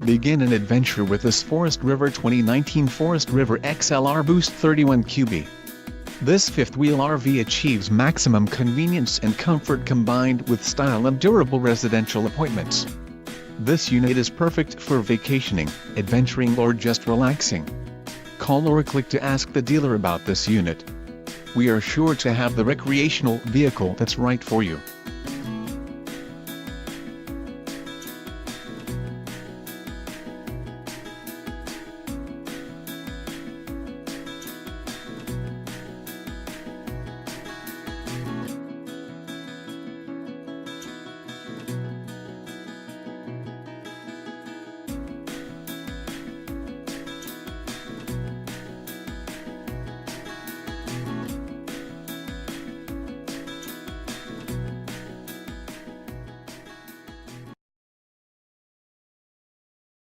Begin an adventure with this Forest River 2019 Forest River XLR Boost 31QB. This fifth-wheel RV achieves maximum convenience and comfort combined with style and durable residential appointments. This unit is perfect for vacationing, adventuring or just relaxing. Call or click to ask the dealer about this unit. We are sure to have the recreational vehicle that's right for you.